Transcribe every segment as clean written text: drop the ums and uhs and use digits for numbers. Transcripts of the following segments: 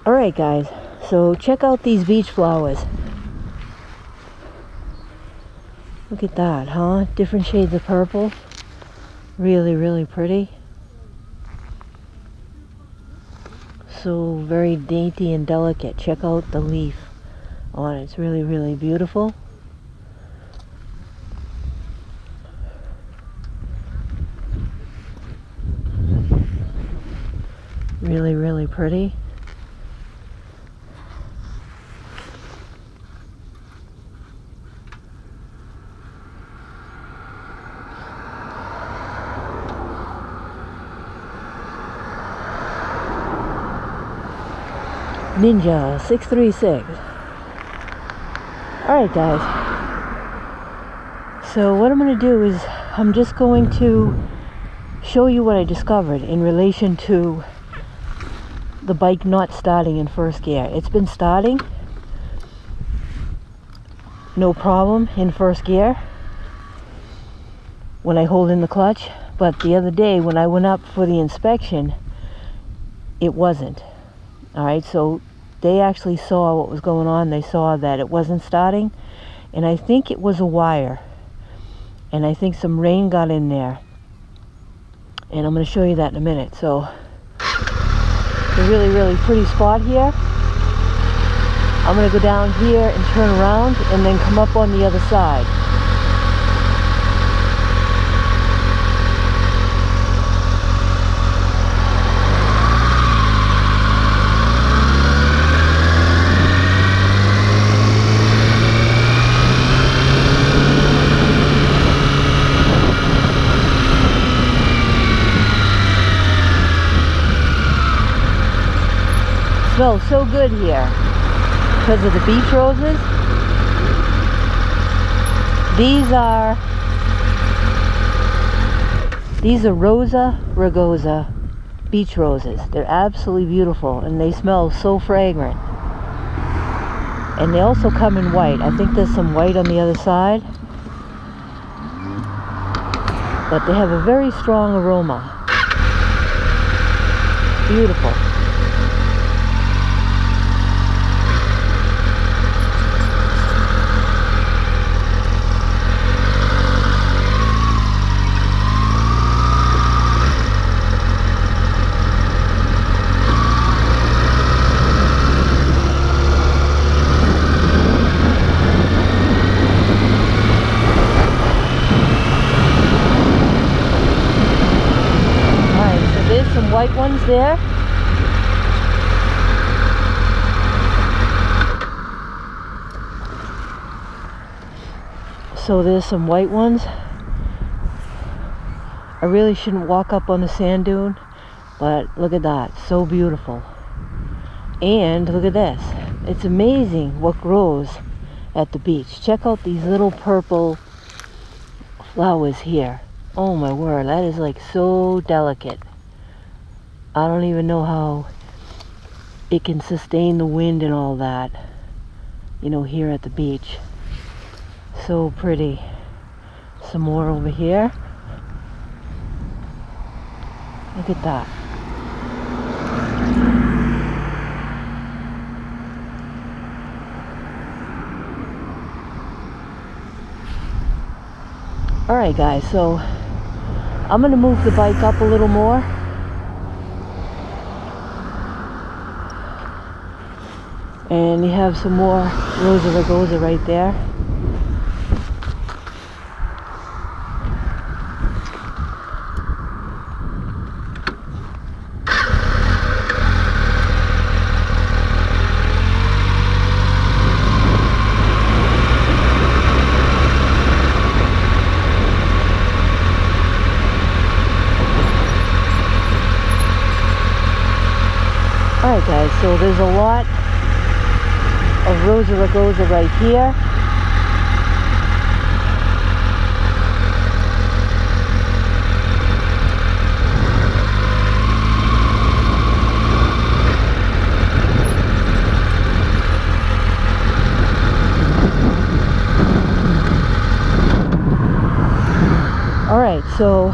Alright guys, so check out these beach flowers. Look at that, huh? Different shades of purple. Really, really pretty. So very dainty and delicate. Check out the leaf on it. It's really, really beautiful. Really, really pretty. Ninja 636. Alright guys, so what I'm going to do is I'm just going to show you what I discovered in relation to the bike not starting in first gear. It's been starting no problem in first gear when I hold in the clutch, but the other day when I went up for the inspection it wasn't. Alright, so they actually saw what was going on. They saw that it wasn't starting, and I think it was a wire, and I think some rain got in there, and I'm going to show you that in a minute. So it's a really, really pretty spot here. I'm going to go down here and turn around and then come up on the other side. Smells so good here because of the beach roses. These are Rosa rugosa beach roses. They're absolutely beautiful and they smell so fragrant. And they also come in white. I think there's some white on the other side. But they have a very strong aroma. Beautiful. Some white ones there. So there's some white ones. I really shouldn't walk up on the sand dune, but look at that, so beautiful. And look at this. It's amazing what grows at the beach. Check out these little purple flowers here. Oh my word, that is like so delicate. I don't even know how it can sustain the wind and all that, you know, here at the beach. So pretty. Some more over here. Look at that. Alright guys, so I'm going to move the bike up a little more. And you have some more Rosa rugosa right there. Alright guys, so there's a lot of Rosa rugosa right here. Alright, so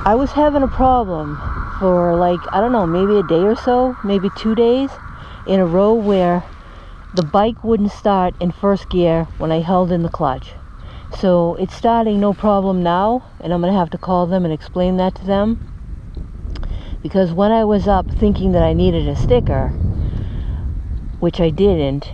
I was having a problem for like, I don't know, maybe a day or so, maybe 2 days in a row where the bike wouldn't start in first gear when I held in the clutch. So it's starting no problem now, and I'm going to have to call them and explain that to them. Because when I was up thinking that I needed a sticker, which I didn't,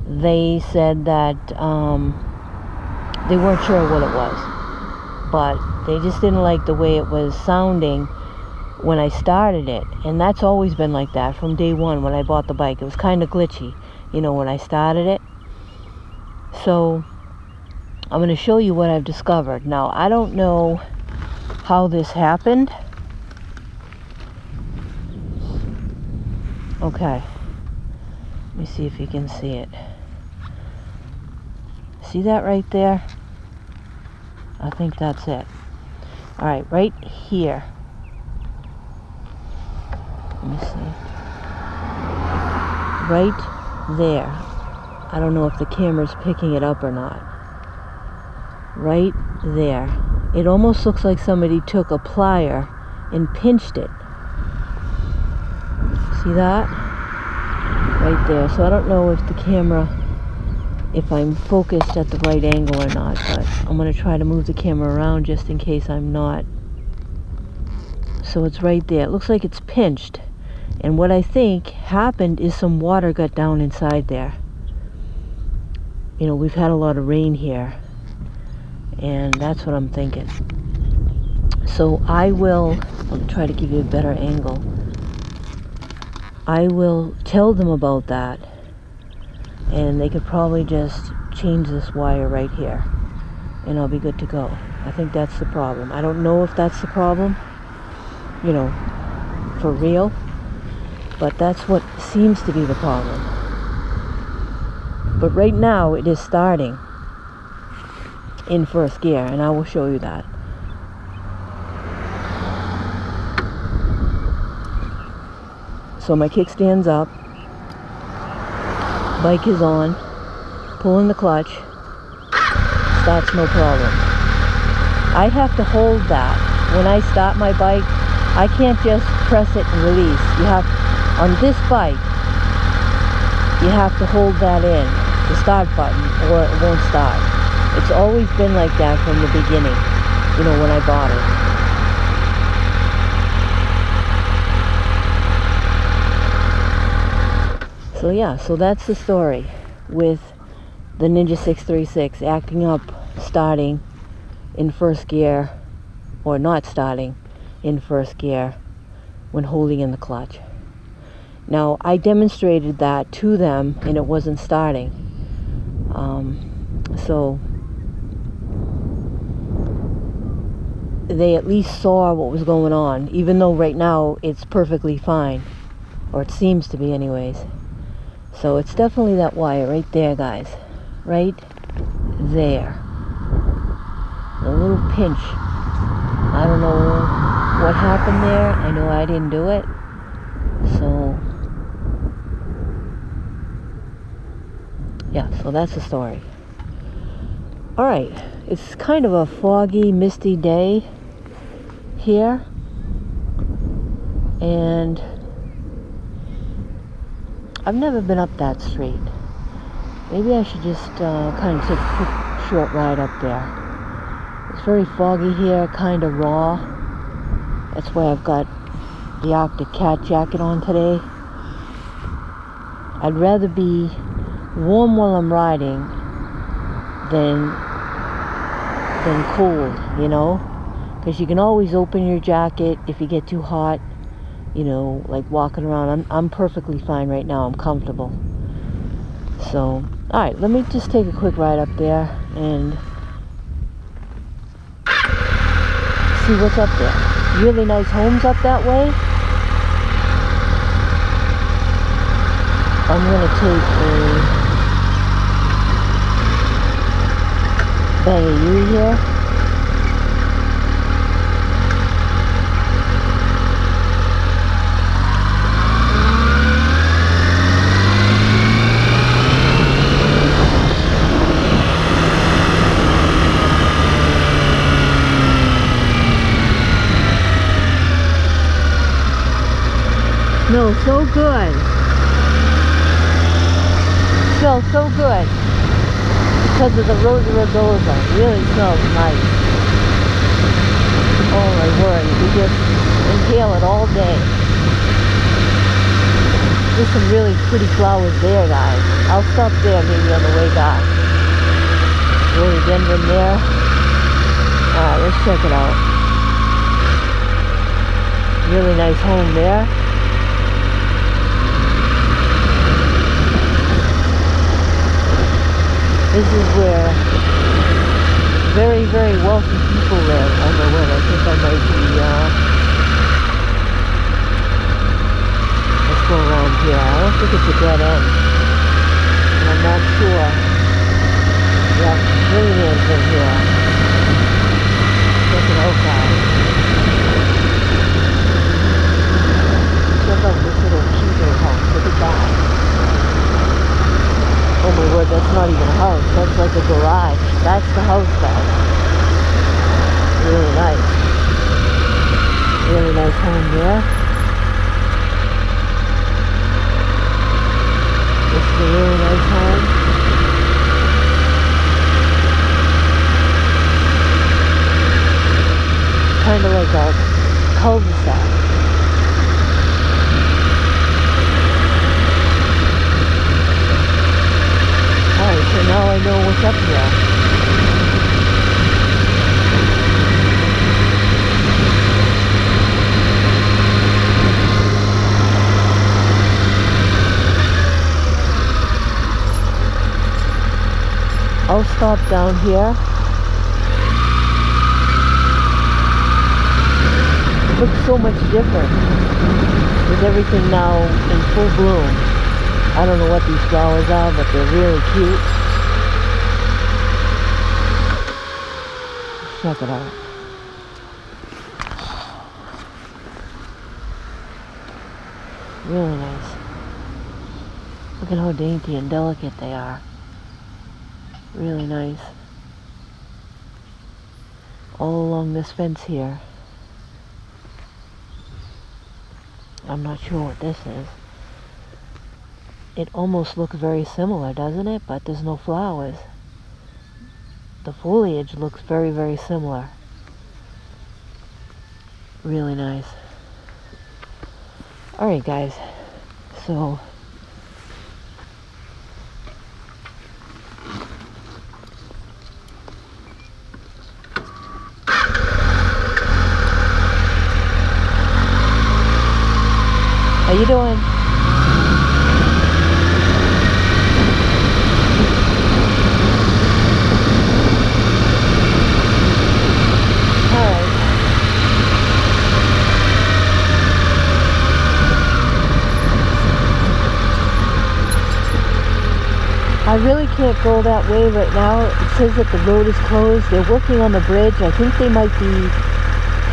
they said that they weren't sure what it was. But they just didn't like the way it was sounding when I started it. And that's always been like that from day one when I bought the bike. It was kind of glitchy, you know, when I started it. So I'm going to show you what I've discovered. Now, I don't know how this happened. Okay. Let me see if you can see it. See that right there? I think that's it. Alright, right here. Let me see. Right there. I don't know if the camera's picking it up or not. Right there. It almost looks like somebody took a plier and pinched it. See that? Right there. So I don't know if the camera, if I'm focused at the right angle or not, but I'm going to try to move the camera around just in case I'm not. So it's right there. It looks like it's pinched. And what I think happened is some water got down inside there. You know, we've had a lot of rain here. And that's what I'm thinking. So I will try to give you a better angle. I will tell them about that. And they could probably just change this wire right here. And I'll be good to go. I think that's the problem. I don't know if that's the problem, you know, for real. But that's what seems to be the problem. But right now it is starting in first gear, and I will show you that. So my kickstand's up, bike is on, pulling the clutch, starts no problem. I have to hold that. When I start my bike, I can't just press it and release. You have, on this bike, you have to hold that in, the start button, or it won't start. It's always been like that from the beginning, you know, when I bought it. So yeah, so that's the story with the Ninja 636 acting up, starting in first gear, or not starting in first gear when holding in the clutch. Now, I demonstrated that to them and it wasn't starting. So they at least saw what was going on, even though right now it's perfectly fine, or it seems to be anyways. So it's definitely that wire right there, guys, right there, a little pinch. I don't know what happened there. I know I didn't do it. So yeah, so that's the story. Alright, it's kind of a foggy, misty day here, and I've never been up that street. Maybe I should just kind of take a quick short ride up there. It's very foggy here, kind of raw. That's why I've got the Arctic Cat jacket on today. I'd rather be warm while I'm riding than cold, you know, because you can always open your jacket if you get too hot, you know, like walking around. I'm perfectly fine right now. I'm comfortable. So alright, let me just take a quick ride up there and see what's up there. Really nice homes up that way. I'm gonna take a bag of U here. Smells so good. Smells so good because of the Rosa Rugosa. Really smells nice. Oh my word, you just inhale it all day. There's some really pretty flowers there, guys. I'll stop there maybe on the way back. Rhododendron there. Alright, let's check it out. Really nice home there. This is where very, very wealthy people live. I don't know what, I think I might be, let's go around here. I don't think it's a dead end. I'm not sure. Yeah, millionaires in here. Check it out, guys. Check out this little cute house. Look at that. Oh my word, that's not even a house. That's like a garage. That's the house, guys. Really nice. Really nice home there. This is a really nice home. Kind of like a cul-de-sac. Alright, so now I know what's up here. I'll stop down here. It looks so much different with everything now in full bloom. I don't know what these flowers are, but they're really cute. Check it out. Really nice. Look at how dainty and delicate they are. Really nice. All along this fence here. I'm not sure what this is. It almost looks very similar, doesn't it? But there's no flowers. The foliage looks very, very similar. Really nice. Alright, guys. So how you doing? I really can't go that way right now. It says that the road is closed. They're working on the bridge. I think they might be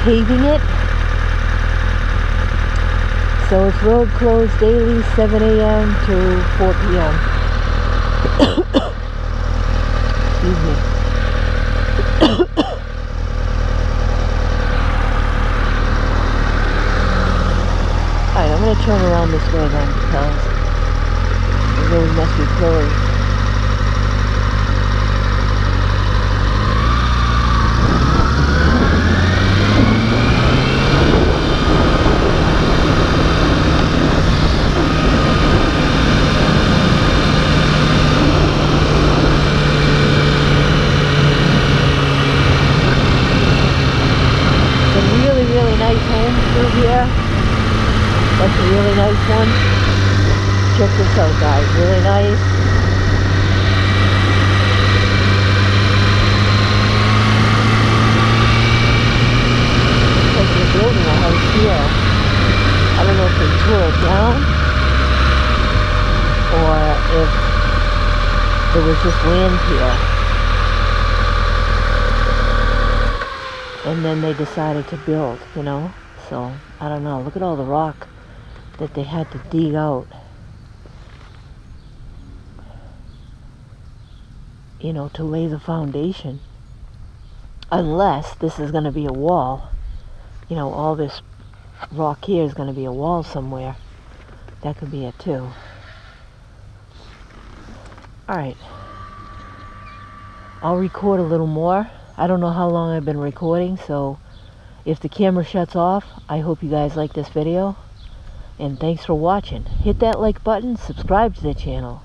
paving it. So it's road closed daily, 7 a.m. to 4 p.m. Excuse me. Alright, I'm going to turn around this way then because the road must be closed. That's a really nice one. Check this out, guys. Really nice. It's like they're building a house here. I don't know if they tore it down or if there was just land here. And then they decided to build, you know. So, I don't know. Look at all the rock that they had to dig out. You know, to lay the foundation. Unless this is going to be a wall. You know, all this rock here is going to be a wall somewhere. That could be it too. Alright. I'll record a little more. I don't know how long I've been recording, so if the camera shuts off, I hope you guys like this video. And thanks for watching. Hit that like button, subscribe to the channel.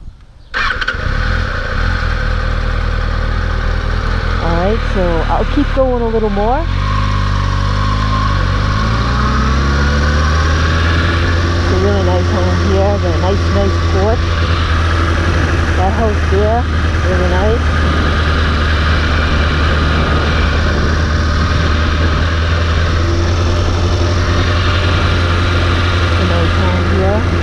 Alright, so I'll keep going a little more. It's a really nice home here. Got a nice porch. That house there, really nice. It's a nice home here.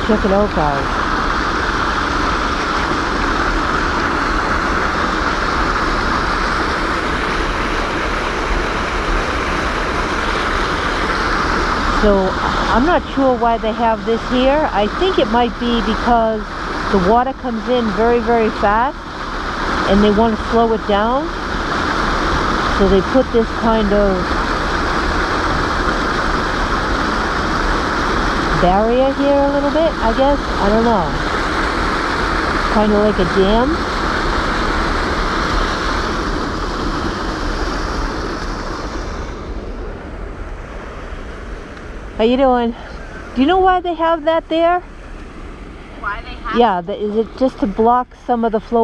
Check it out, guys. So I'm not sure why they have this here. I think it might be because the water comes in very, very fast and they want to slow it down. So they put this kind of barrier here a little bit, I guess. I don't know. Kind of like a dam. How you doing? Do you know why they have that there? Why they have? Yeah, is it just to block some of the flow